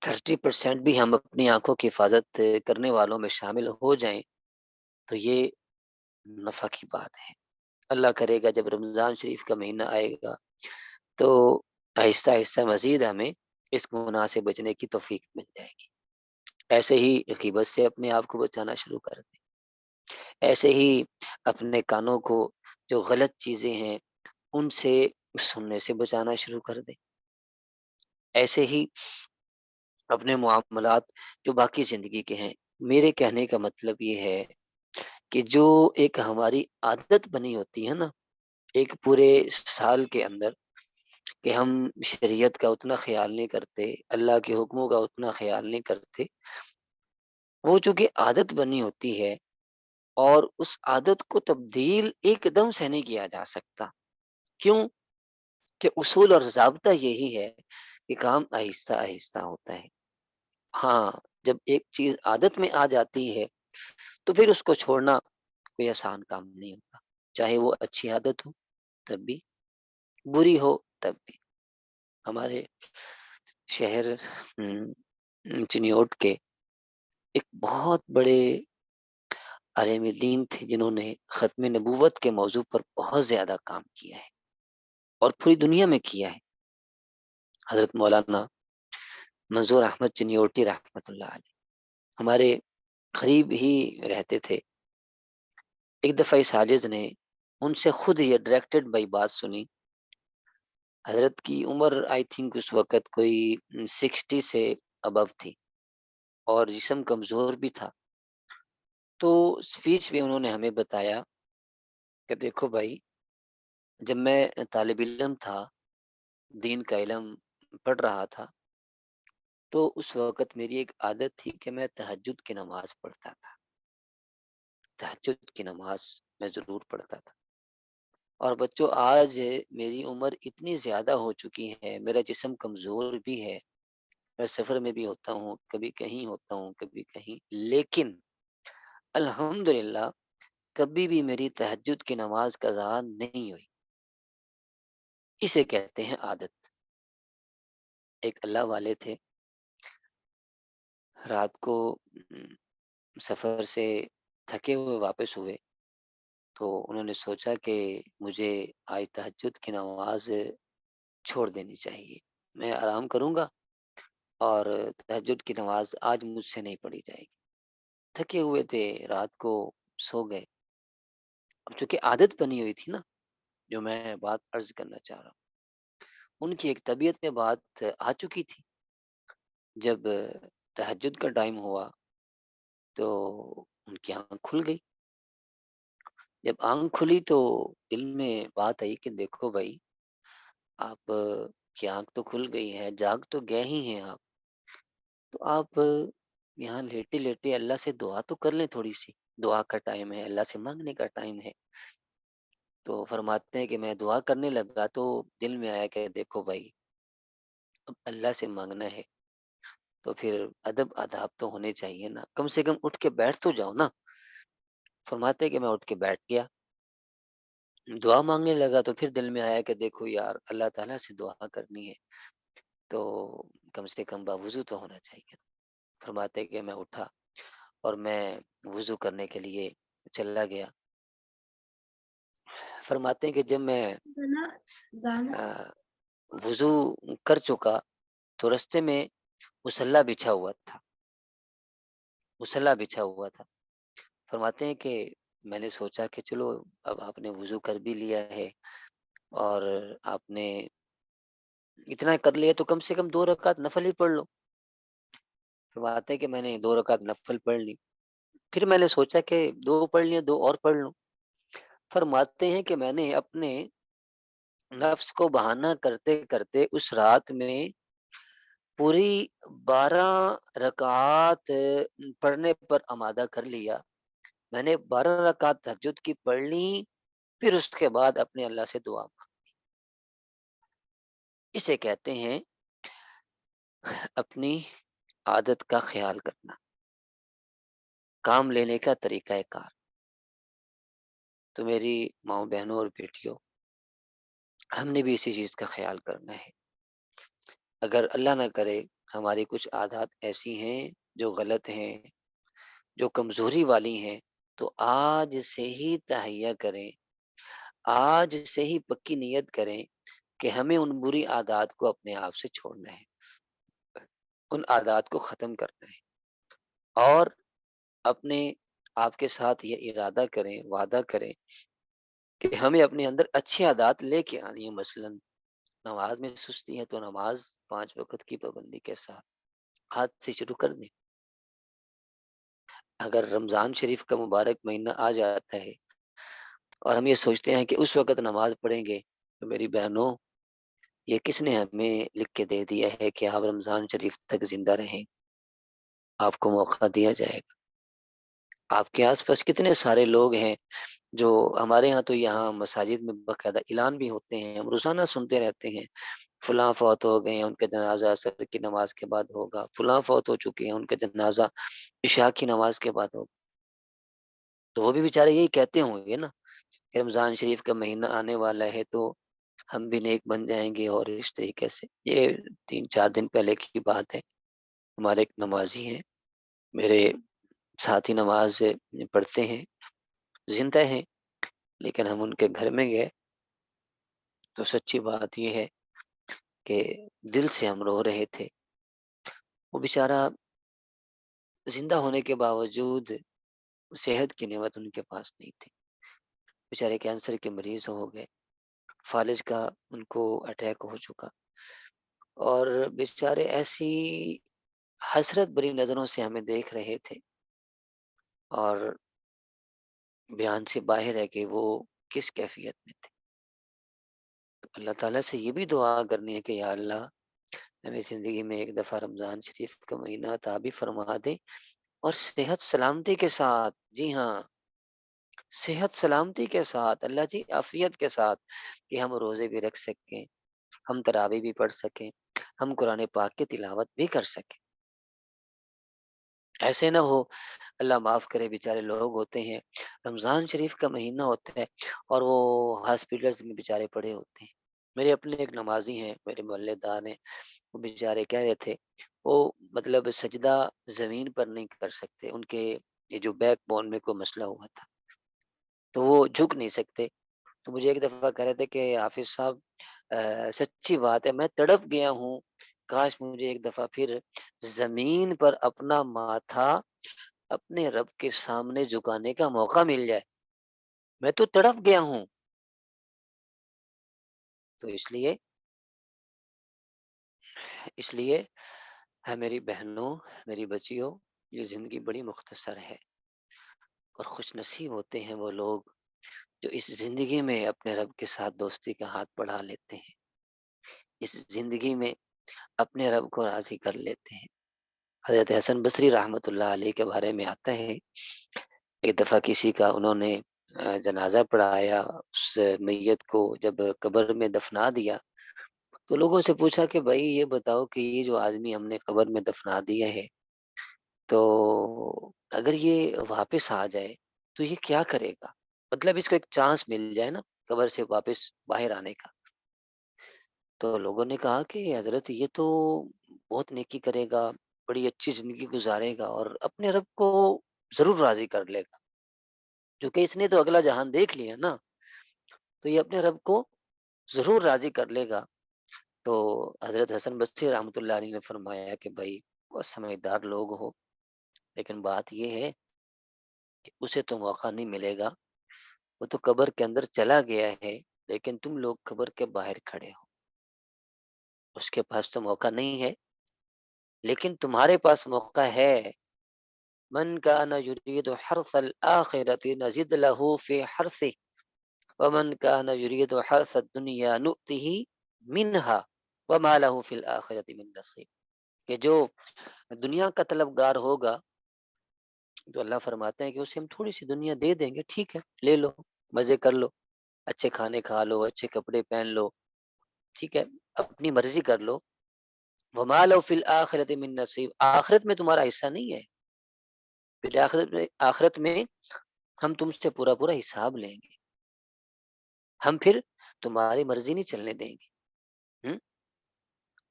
30% بھی ہم اپنی آنکھوں کی حفاظت کرنے والوں میں شامل ہو جائیں تو یہ نفع کی بات ہے۔ اللہ کرے گا جب رمضان شریف کا مہینہ آئے گا تو آہستہ آہستہ مزید ہمیں اس گناہ سے بچنے کی توفیق مل جائے گی۔ ایسے ہی غیبت سے اپنے آپ کو بچانا شروع کر دیں، ایسے ہی اپنے کانوں کو جو غلط چیزیں ہیں ان سے سننے سے بچانا شروع کر دیں، ایسے ہی اپنے معاملات جو باقی زندگی کے ہیں۔ میرے کہنے کا مطلب یہ ہے کہ جو ایک ہماری عادت بنی ہوتی ہے نا ایک پورے سال کے اندر، کہ ہم شریعت کا اتنا خیال نہیں کرتے، اللہ کے حکموں کا اتنا خیال نہیں کرتے، وہ چونکہ عادت بنی ہوتی ہے اور اس عادت کو تبدیل ایک دم سے نہیں کیا جا سکتا۔ کیوں؟ کہ اصول اور ضابطہ یہی ہے کہ کام آہستہ آہستہ ہوتا ہے۔ ہاں، جب ایک چیز عادت میں آ جاتی ہے تو پھر اس کو چھوڑنا کوئی آسان کام نہیں ہوتا، چاہے وہ اچھی عادت ہو تب بھی، بری ہو تب بھی۔ ہمارے شہر چنیوٹ کے ایک بہت بڑے عالم دین تھے جنہوں نے ختم نبوت کے موضوع پر بہت زیادہ کام کیا ہے اور پوری دنیا میں کیا ہے، حضرت مولانا منظور احمد چنیوٹی رحمۃ اللہ علیہ ہمارے قریب ہی رہتے تھے۔ ایک دفعہ اس عاجز نے ان سے خود یہ ڈائریکٹڈ بائی بات سنی۔ حضرت کی عمر آئی تھنک اس وقت کوئی 60 سے ابو تھی اور جسم کمزور بھی تھا۔ تو اسپیچ میں انہوں نے ہمیں بتایا کہ دیکھو بھائی، جب میں طالب علم تھا، دین کا علم پڑھ رہا تھا، تو اس وقت میری ایک عادت تھی کہ میں تہجد کی نماز پڑھتا تھا، تہجد کی نماز میں ضرور پڑھتا تھا۔ اور بچوں، آج میری عمر اتنی زیادہ ہو چکی ہے، میرا جسم کمزور بھی ہے، میں سفر میں بھی ہوتا ہوں، کبھی کہیں ہوتا ہوں کبھی کہیں، لیکن الحمدللہ کبھی بھی میری تہجد کی نماز قضا نہیں ہوئی۔ اسے کہتے ہیں عادت۔ ایک اللہ والے تھے، رات کو سفر سے تھکے ہوئے واپس ہوئے تو انہوں نے سوچا کہ مجھے آج تہجد کی نماز چھوڑ دینی چاہیے، میں آرام کروں گا اور تہجد کی نماز آج مجھ سے نہیں پڑھی جائے گی۔ تھکے ہوئے تھے، رات کو سو گئے۔ اب چونکہ عادت بنی ہوئی تھی نا، جو میں بات عرض کرنا چاہ رہا ہوں، ان کی ایک طبیعت میں بات آ چکی تھی۔ جب تہجد کا ٹائم ہوا تو ان کی آنکھ کھل گئی۔ جب آنکھ کھلی تو دل میں بات آئی کہ دیکھو بھائی، آپ کی آنکھ تو کھل گئی ہے، جاگ تو گئے ہی ہیں آپ، تو آپ یہاں لیٹے لیٹے اللہ سے دعا تو کر لیں تھوڑی سی، دعا کا ٹائم ہے، اللہ سے مانگنے کا ٹائم ہے۔ تو فرماتے ہیں کہ میں دعا کرنے لگا تو دل میں آیا کہ دیکھو بھائی، اب اللہ سے مانگنا ہے تو پھر ادب آداب تو ہونے چاہیے نا، کم سے کم اٹھ کے بیٹھ تو جاؤ نا۔ فرماتے ہیں کہ میں اٹھ کے بیٹھ گیا، دعا مانگنے لگا تو پھر دل میں آیا کہ دیکھو یار، اللہ تعالیٰ سے دعا کرنی ہے تو کم سے کم باوضو تو ہونا چاہیے۔ فرماتے کہ میں اٹھا اور میں وضو کرنے کے لیے چلا گیا۔ فرماتے ہیں کہ جب میں آ، وضو کر چکا تو رستے میں مصلی بچھا ہوا تھا، مصلی بچھا ہوا تھا۔ فرماتے ہیں کہ میں نے سوچا کہ چلو، اب آپ نے وضو کر بھی لیا ہے اور آپ نے اتنا کر لیا تو کم سے کم 2 رکعت نفل ہی پڑھ لو۔ فرماتے ہیں کہ میں نے 2 رکعت نفل پڑھ لی، پھر میں نے سوچا کہ 2 پڑھ لیے، 2 اور پڑھ لوں۔ فرماتے ہیں کہ میں نے اپنے نفس کو بہانہ کرتے کرتے اس رات میں پوری 12 رکعات پڑھنے پر آمادہ کر لیا۔ میں نے 12 رکعت تہجد کی پڑھ لی، پھر اس کے بعد اپنے اللہ سے دعا مانگی۔ اسے کہتے ہیں اپنی عادت کا خیال کرنا، کام لینے کا طریقہ کار۔ تو میری ماؤں بہنوں اور بیٹیوں، ہم نے بھی اسی چیز کا خیال کرنا ہے۔ اگر اللہ نہ کرے ہماری کچھ عادات ایسی ہیں جو غلط ہیں، جو کمزوری والی ہیں، تو آج سے ہی تہیہ کریں، آج سے ہی پکی نیت کریں کہ ہمیں ان بری عادات کو اپنے آپ سے چھوڑنا ہے، ان عادات کو ختم کرنا ہے، اور اپنے آپ کے ساتھ یہ ارادہ کریں، وعدہ کریں کہ ہمیں اپنے اندر اچھی عادات لے کے آنی ہے۔ مثلا نماز میں سستی ہے تو نماز 5 وقت کی پابندی کے ساتھ آج سے شروع کر دیں۔ اگر رمضان شریف کا مبارک مہینہ آ جاتا ہے اور ہم یہ سوچتے ہیں کہ اس وقت نماز پڑھیں گے، تو میری بہنوں، یہ کس نے ہمیں لکھ کے دے دیا ہے کہ آپ رمضان شریف تک زندہ رہیں؟ آپ کو موقع دیا جائے گا۔ آپ کے آس پاس کتنے سارے لوگ ہیں جو، ہمارے ہاں تو یہاں مساجد میں باقاعدہ اعلان بھی ہوتے ہیں، ہم روزانہ سنتے رہتے ہیں فلاں فوت ہو گئے ہیں، ان کے جنازہ عصر کی نماز کے بعد ہوگا، فلاں فوت ہو چکے ہیں، ان کے جنازہ عشاء کی نماز کے بعد ہوگا۔ تو وہ بھی بیچارے یہی کہتے ہوں گے نا کہ رمضان شریف کا مہینہ آنے والا ہے تو ہم بھی نیک بن جائیں گے، اور اس طریقے سے یہ 3 4 دن پہلے کی بات ہے۔ ہمارے ایک نمازی ہیں، میرے ساتھی نماز پڑھتے ہیں، زندہ ہیں، لیکن ہم ان کے گھر میں گئے تو سچی بات یہ ہے کہ دل سے ہم رو رہے تھے۔ وہ بیچارہ زندہ ہونے کے باوجود صحت کی نعمت ان کے پاس نہیں تھی، بیچارے کینسر کے مریض ہو گئے، فالج کا ان کو اٹیک ہو چکا، اور بیچارے ایسی حسرت بری نظروں سے ہمیں دیکھ رہے تھے، اور بیان سے باہر ہے کہ وہ کس کیفیت میں تھے۔ تو اللہ تعالیٰ سے یہ بھی دعا کرنی ہے کہ یا اللہ ہمیں زندگی میں ایک دفعہ رمضان شریف کا مہینہ عطا بھی فرما دے، اور صحت سلامتی کے ساتھ، جی ہاں، صحت سلامتی کے ساتھ، اللہ جی عافیت کے ساتھ، کہ ہم روزے بھی رکھ سکیں، ہم تراویح بھی پڑھ سکیں، ہم قرآن پاک کی تلاوت بھی کر سکیں۔ ایسے نہ ہو، اللہ معاف کرے، بیچارے لوگ ہوتے ہیں، رمضان شریف کا مہینہ ہوتا ہے اور وہ ہاسپٹلس میں بیچارے پڑے ہوتے ہیں۔ میرے اپنے ایک نمازی ہیں، میرے محلے دار ہیں، وہ بیچارے کہہ رہے تھے، وہ مطلب سجدہ زمین پر نہیں کر سکتے، ان کے یہ جو بیک بون میں کوئی مسئلہ ہوا تھا تو وہ جھک نہیں سکتے۔ تو مجھے ایک دفعہ کہہ رہے تھے کہ حافظ صاحب سچی بات ہے، میں تڑپ گیا ہوں، کاش مجھے ایک دفعہ پھر زمین پر اپنا ماتھا اپنے رب کے سامنے جھکانے کا موقع مل جائے، میں تو تڑپ گیا ہوں۔ تو اس لیے ہے میری بہنوں، میری بچیوں، یہ زندگی بڑی مختصر ہے، اور خوش نصیب ہوتے ہیں وہ لوگ جو اس زندگی میں اپنے رب کے ساتھ دوستی کا ہاتھ بڑھا لیتے ہیں، اس زندگی میں اپنے رب کو راضی کر لیتے ہیں۔ حضرت حسن بصری رحمۃ اللہ علیہ کے بارے میں آتا ہے، ایک دفعہ کسی کا انہوں نے جنازہ پڑھایا، اس میت کو جب قبر میں دفنا دیا تو لوگوں سے پوچھا کہ بھائی یہ بتاؤ کہ یہ جو آدمی ہم نے قبر میں دفنا دیا ہے تو اگر یہ واپس آ جائے تو یہ کیا کرے گا، مطلب اس کو ایک چانس مل جائے نا قبر سے واپس باہر آنے کا۔ تو لوگوں نے کہا کہ حضرت یہ تو بہت نیکی کرے گا، بڑی اچھی زندگی گزارے گا اور اپنے رب کو ضرور راضی کر لے گا، کیونکہ اس نے تو اگلا جہان دیکھ لیا نا، تو یہ اپنے رب کو ضرور راضی کر لے گا۔ تو حضرت حسن بصری رحمۃ اللہ علیہ نے فرمایا کہ بھائی بہت سمجھدار لوگ ہو، لیکن بات یہ ہے کہ اسے تو موقع نہیں ملے گا، وہ تو قبر کے اندر چلا گیا ہے، لیکن تم لوگ قبر کے باہر کھڑے ہو، اس کے پاس تو موقع نہیں ہے، لیکن تمہارے پاس موقع ہے۔ من کان یرید حرث الآخرة نزد له فی حرثه ومن کان یرید حرث الدنیا نؤته منها وما له فی الآخرة من نصیب، کہ جو دنیا کا طلبگار ہوگا تو اللہ فرماتے ہیں کہ اسے ہم تھوڑی سی دنیا دے دیں گے، ٹھیک ہے لے لو، مزے کر لو، اچھے کھانے کھا لو، اچھے کپڑے پہن لو، ٹھیک ہے اپنی مرضی کر لو، وما له فی الآخرة من نصیب، آخرت میں تمہارا حصہ نہیں ہے، پھر آخرت میں ہم تم سے پورا پورا حساب لیں گے، ہم پھر تمہاری مرضی نہیں چلنے دیں گے۔ ہم؟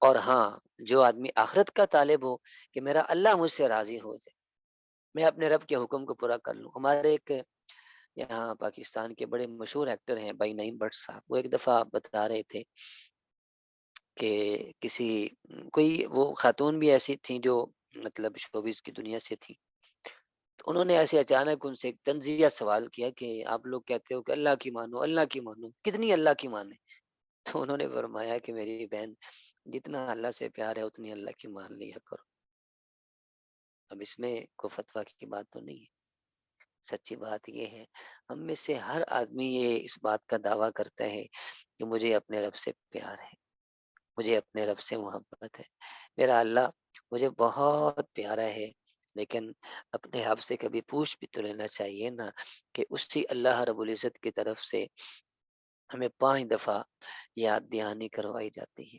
اور ہاں، جو آدمی آخرت کا طالب ہو کہ میرا اللہ مجھ سے راضی ہو جائے، میں اپنے رب کے حکم کو پورا کر لوں۔ ہمارے ایک یہاں پاکستان کے بڑے مشہور ایکٹر ہیں بھائی نعیم بٹ صاحب، وہ ایک دفعہ بتا رہے تھے کہ کسی کوئی وہ خاتون بھی ایسی تھیں جو مطلب شوبز کی دنیا سے تھی، تو انہوں نے ایسے اچانک ان سے ایک طنزیہ سوال کیا کہ آپ لوگ کہتے ہو کہ اللہ کی مانو، اللہ کی مانو، کتنی اللہ کی مانے؟ تو انہوں نے فرمایا کہ میری بہن جتنا اللہ سے پیار ہے اتنی اللہ کی مان لیا کرو۔ اب اس میں کوئی فتویٰ کی بات تو نہیں ہے، سچی بات یہ ہے ہم میں سے ہر آدمی یہ اس بات کا دعویٰ کرتا ہے کہ مجھے اپنے رب سے پیار ہے، مجھے اپنے رب سے محبت ہے، میرا اللہ مجھے بہت پیارا ہے، لیکن اپنے آپ سے کبھی پوچھ بھی تو لینا چاہیے نا کہ اسی اللہ رب العزت کی طرف سے ہمیں 5 دفعہ یاد دہانی کروائی جاتی ہے۔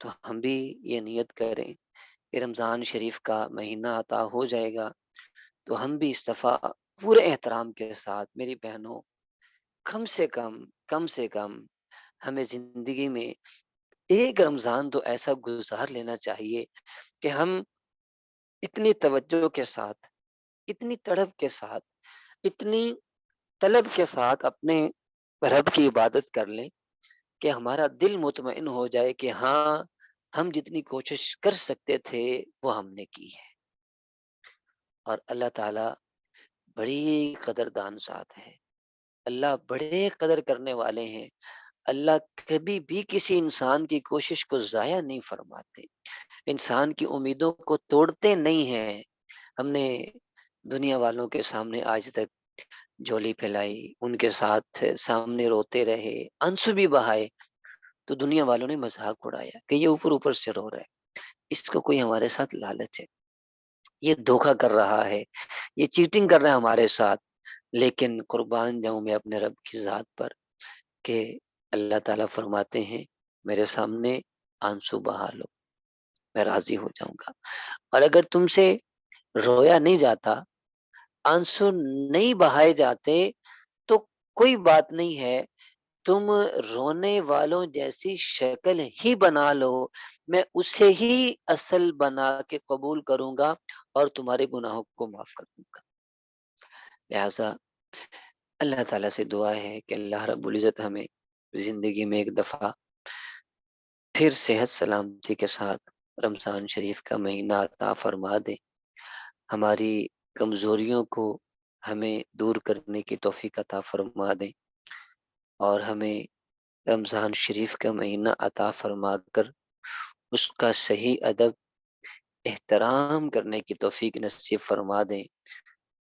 تو ہم بھی یہ نیت کریں کہ رمضان شریف کا مہینہ عطا ہو جائے گا تو ہم بھی اس دفعہ پورے احترام کے ساتھ، میری بہنوں، کم سے کم، کم سے کم ہمیں زندگی میں ایک رمضان تو ایسا گزار لینا چاہیے کہ ہم اتنی توجہ کے ساتھ، اتنی تڑپ کے ساتھ، اتنی طلب کے ساتھ اپنے رب کی عبادت کر لیں کہ ہمارا دل مطمئن ہو جائے کہ ہاں، ہم جتنی کوشش کر سکتے تھے وہ ہم نے کی ہے۔ اور اللہ تعالیٰ بڑی قدردان ذات ہے، اللہ بڑے قدر کرنے والے ہیں، اللہ کبھی بھی کسی انسان کی کوشش کو ضائع نہیں فرماتے، انسان کی امیدوں کو توڑتے نہیں ہیں۔ ہم نے دنیا والوں کے سامنے آج تک جھولی پھیلائی، ان کے ساتھ سامنے روتے رہے، آنسو بھی بہائے، تو دنیا والوں نے مذاق اڑایا کہ یہ اوپر اوپر سے رو رہا ہے، اس کو کوئی ہمارے ساتھ لالچ ہے، یہ دھوکا کر رہا ہے، یہ چیٹنگ کر رہا ہے ہمارے ساتھ۔ لیکن قربان جاؤں میں اپنے رب کی ذات پر کہ اللہ تعالیٰ فرماتے ہیں میرے سامنے آنسو بہا لو، میں راضی ہو جاؤں گا۔ اور اگر تم سے رویا نہیں جاتا، آنسو نہیں بہائے جاتے، تو کوئی بات نہیں ہے، تم رونے والوں جیسی شکل ہی بنا لو، میں اسے ہی اصل بنا کے قبول کروں گا اور تمہارے گناہوں کو معاف کر دوں گا۔ لہٰذا اللہ تعالیٰ سے دعا ہے کہ اللہ رب العزت ہمیں زندگی میں ایک دفعہ پھر صحت سلامتی کے ساتھ رمضان شریف کا مہینہ عطا فرما دے، ہماری کمزوریوں کو ہمیں دور کرنے کی توفیق عطا فرما دے، اور ہمیں رمضان شریف کا مہینہ عطا فرما کر اس کا صحیح ادب احترام کرنے کی توفیق نصیب فرما دیں،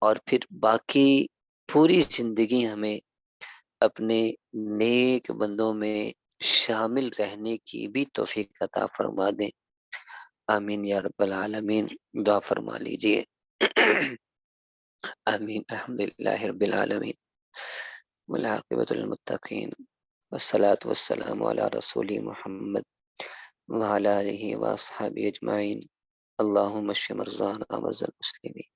اور پھر باقی پوری زندگی ہمیں اپنے نیک بندوں میں شامل رہنے کی بھی توفیق عطا فرما دیں۔ آمین یا رب العالمین، دعا فرما لیجئے۔ آمین، الحمدللہ رب العالمین، والعاقبۃ للمتقین، والصلاة والسلام علی رسول محمد وعلی آلہ واصحابہ اجمعین۔ اللہم اشف مرضانا ومرضى المسلمین،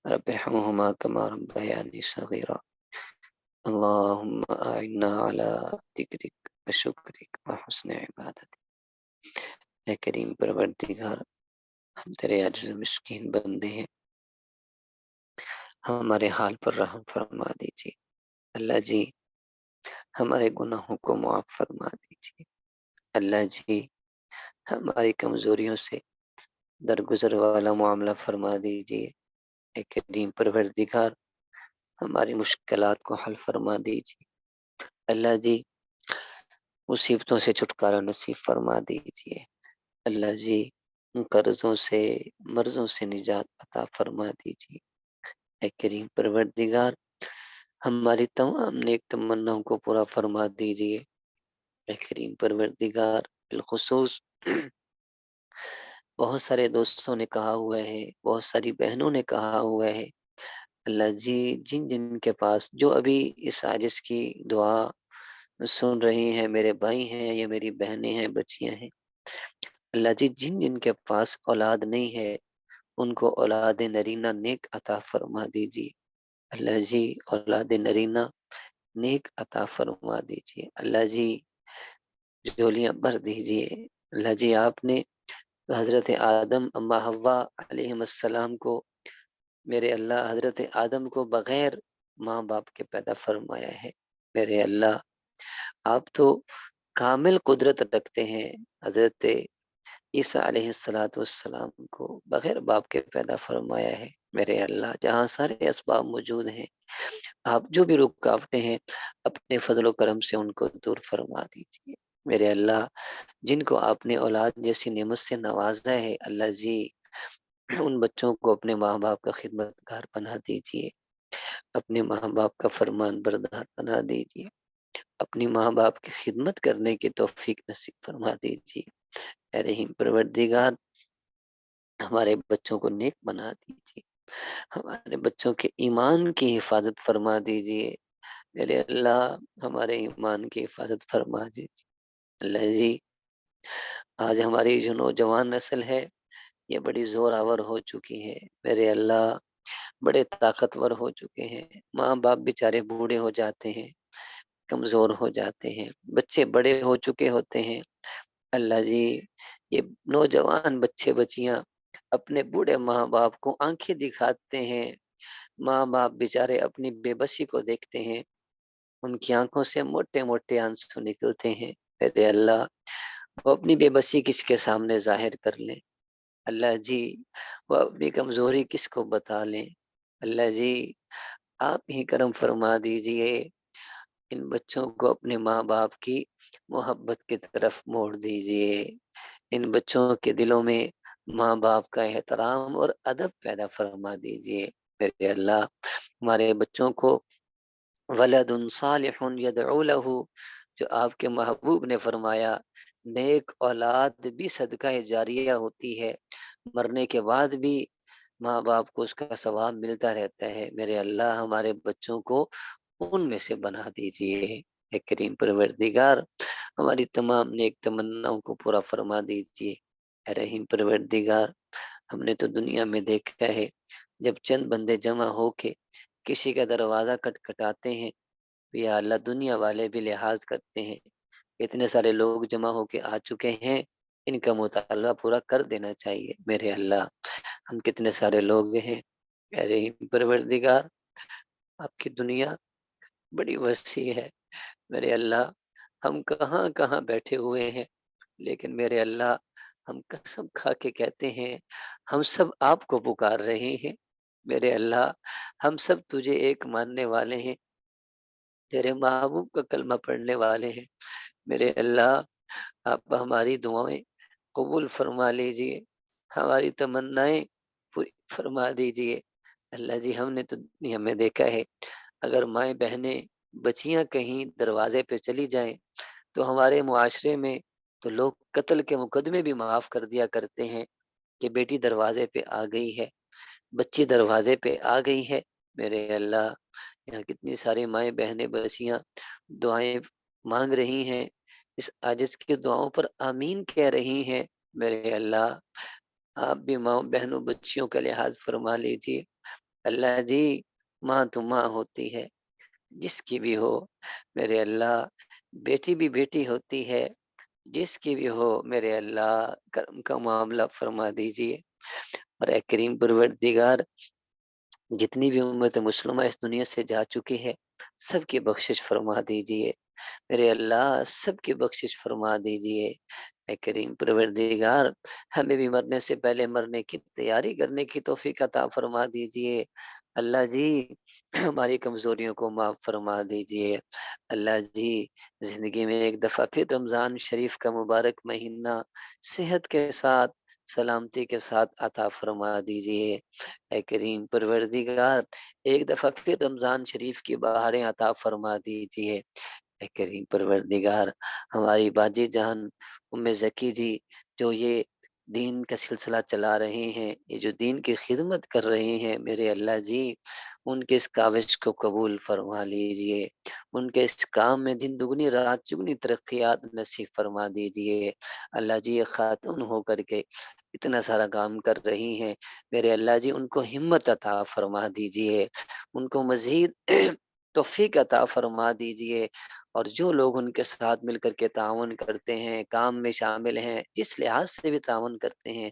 رب ارحمہما کما ربیانی صغیرا، اللہم اعنا علی ذکرک وشکرک وحسن عبادتک۔ اے کریم پروردگار، ہم تیرے عاجز و مسکین بندے ہیں، ہمارے حال پر رحم فرما دیجیے۔ اللہ جی، ہمارے گناہوں کو معاف فرما دیجیے۔ اللہ جی، ہماری کمزوریوں سے درگزر والا معاملہ فرما دیجیے۔ اے کریم پروردگار، ہماری مشکلات کو حل فرما دیجیے۔ اللہ جی، مصیبتوں سے چھٹکارا نصیب فرما دیجیے۔ اللہ جی، قرضوں سے، مرضوں سے نجات عطا فرما دیجیے۔ اے کریم پروردگار، ہماری تمام نیک تمناؤں کو پورا فرما دیجیے۔ اے کریم پروردگار، بالخصوص بہت سارے دوستوں نے کہا ہوا ہے، بہت ساری بہنوں نے کہا ہوا ہے، اللہ جی، جن جن کے پاس جو ابھی اس عاجز کی دعا سن رہی ہیں، میرے بھائی ہیں یا میری بہنیں ہیں، بچیاں ہیں، اللہ جی، جن جن کے پاس اولاد نہیں ہے ان کو اولاد نرینہ نیک عطا فرما دیجیے۔ اللہ جی، اولاد نرینہ نیک عطا فرما دیجیے۔ اللہ جی، جھولیاں بھر دیجیے۔ اللہ جی، آپ نے حضرت آدم، اما حوا علیہ السلام کو، میرے اللہ، حضرت آدم کو بغیر ماں باپ کے پیدا فرمایا ہے۔ میرے اللہ، آپ تو کامل قدرت رکھتے ہیں، حضرت عیسیٰ علیہ السلام کو بغیر باپ کے پیدا فرمایا ہے۔ میرے اللہ، جہاں سارے اسباب موجود ہیں، آپ جو بھی رکاوٹیں ہیں اپنے فضل و کرم سے ان کو دور فرما دیجیے۔ میرے اللہ، جن کو آپ نے اولاد جیسی نعمت سے نوازا ہے، اللہ جی، ان بچوں کو اپنے ماں باپ کا خدمت گار بنا دیجیے، اپنے ماں باپ کا فرمان بردار بنا دیجیے، اپنی ماں باپ کی خدمت کرنے کی توفیق نصیب فرما دیجیے۔ اے رحیم پروردگار، ہمارے بچوں کو نیک بنا دیجیے، ہمارے بچوں کے ایمان کی حفاظت فرما دیجیے۔ میرے اللہ، ہمارے ایمان کی حفاظت فرما دیجیے۔ اللہ جی، آج ہماری جو نوجوان نسل ہے یہ بڑی زوراور ہو چکی ہے میرے اللہ، بڑے طاقتور ہو چکے ہیں، ماں باپ بیچارے بوڑھے ہو جاتے ہیں، کمزور ہو جاتے ہیں، بچے بڑے ہو چکے ہوتے ہیں۔ اللہ جی، یہ نوجوان بچے بچیاں اپنے بوڑھے ماں باپ کو آنکھیں دکھاتے ہیں، ماں باپ بیچارے اپنی بے بسی کو دیکھتے ہیں، ان کی آنکھوں سے موٹے موٹے آنسو نکلتے ہیں۔ میرے اللہ، وہ اپنی بے بسی کس کے سامنے ظاہر کر لیں؟ اللہ جی، وہ اپنی کمزوری کس کو بتا لیں؟ اللہ جی، آپ ہی کرم فرما دیجئے، ان بچوں کو اپنے ماں باپ کی محبت کی طرف موڑ دیجئے، ان بچوں کے دلوں میں ماں باپ کا احترام اور ادب پیدا فرما دیجئے۔ میرے اللہ، ہمارے بچوں کو ولد صالح یدعو لہ، جو آپ کے محبوب نے فرمایا نیک اولاد بھی صدقہ جاریہ ہوتی ہے، مرنے کے بعد بھی ماں باپ کو اس کا ثواب ملتا رہتا ہے۔ میرے اللہ، ہمارے بچوں کو ان میں سے بنا دیجئے۔ اے کریم پروردگار، ہماری تمام نیک تمناؤں کو پورا فرما دیجئے۔ اے رحیم پروردگار، ہم نے تو دنیا میں دیکھا ہے جب چند بندے جمع ہو کے کسی کا دروازہ کٹکھٹاتے ہیں تو یا اللہ دنیا والے بھی لحاظ کرتے ہیں، اتنے سارے لوگ جمع ہو کے آ چکے ہیں، ان کا مطالبہ پورا کر دینا چاہیے۔ میرے اللہ، ہم کتنے سارے لوگ ہیں، اے رحیم پروردگار، آپ کی دنیا بڑی وسیع ہے۔ میرے اللہ، ہم کہاں کہاں بیٹھے ہوئے ہیں، لیکن میرے اللہ، ہم قسم کھا کے کہتے ہیں ہم سب آپ کو پکار رہے ہیں۔ میرے اللہ، ہم سب تجھے ایک ماننے والے ہیں، تیرے محبوب کا کلمہ پڑھنے والے ہیں۔ میرے اللہ، آپ ہماری دعائیں قبول فرما لیجئے، ہماری تمنائیں پوری فرما دیجئے۔ اللہ جی، ہم نے تو دنیا میں دیکھا ہے اگر مائیں بہنیں بچیاں کہیں دروازے پہ چلی جائیں تو ہمارے معاشرے میں تو لوگ قتل کے مقدمے بھی معاف کر دیا کرتے ہیں کہ بیٹی دروازے پہ آ گئی ہے، بچی دروازے پہ آ گئی ہے۔ میرے اللہ، یہاں کتنی ساری مائیں بہنیں بچیاں دعائیں مانگ رہی ہیں، اس عاجز کی دعاؤں پر آمین کہہ رہی ہیں۔ میرے اللہ، آپ بھی ماں بہنوں بچیوں کا لحاظ فرما لیجیے۔ اللہ جی، ماں تو ماں ہوتی ہے جس کی بھی ہو، میرے اللہ، بیٹی بھی بیٹی ہوتی ہے جس کی بھی ہو، میرے اللہ کرم کا معاملہ فرما دیجیے۔ اور اے کریم پروردگار، جتنی بھی امت مسلمہ اس دنیا سے جا چکی ہے سب کی بخشش فرما دیجیے۔ میرے اللہ، سب کی بخشش فرما دیجیے۔ اے کریم پروردگار، ہمیں بھی مرنے سے پہلے مرنے کی تیاری کرنے کی توفیق عطا فرما دیجیے۔ اللہ جی، ہماری کمزوریوں کو معاف فرما دیجیے۔ اللہ جی، زندگی میں ایک دفعہ پھر رمضان شریف کا مبارک مہینہ صحت کے ساتھ سلامتی کے ساتھ عطا فرما دیجیے۔ اے کریم پروردگار، ایک دفعہ پھر رمضان شریف کی بہاریں عطا فرما دیجیے۔ اے کریم پروردگار، ہماری باجی جان ام زکی جی جو یہ دین کا سلسلہ چلا رہے ہیں، یہ جو دین کی خدمت کر رہے ہیں، میرے اللہ جی، ان کے اس کاوش کو قبول فرما لیجئے، ان کے اس کام میں دن دگنی رات چگنی ترقیات نصیب فرما دیجئے۔ اللہ جی، یہ خاتون ہو کر کے اتنا سارا کام کر رہی ہیں، میرے اللہ جی ان کو ہمت عطا فرما دیجئے، ان کو مزید توفیق عطا فرما دیجئے۔ اور جو لوگ ان کے ساتھ مل کر کے تعاون کرتے ہیں، کام میں شامل ہیں، جس لحاظ سے بھی تعاون کرتے ہیں،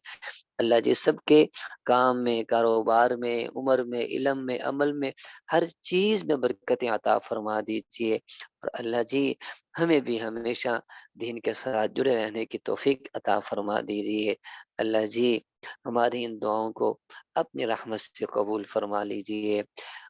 اللہ جی سب کے کام میں، کاروبار میں، عمر میں، علم میں، عمل میں، ہر چیز میں برکتیں عطا فرما دیجئے۔ اور اللہ جی، ہمیں بھی ہمیشہ دین کے ساتھ جڑے رہنے کی توفیق عطا فرما دیجئے۔ اللہ جی، ہماری ان دعاؤں کو اپنی رحمت سے قبول فرما لیجئے۔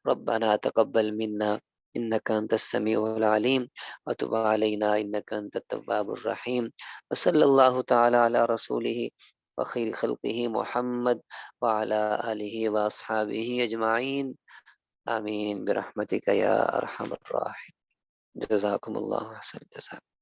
ربنا تقبل منا انك انت السميع العليم وتب علينا انك انت التواب الرحيم، وصلى الله تعالى على رسوله وخير خلقه محمد وعلى آله وأصحابه أجمعين، آمين برحمتك يا أرحم الراحمين۔ جزاكم الله أحسن الجزاء۔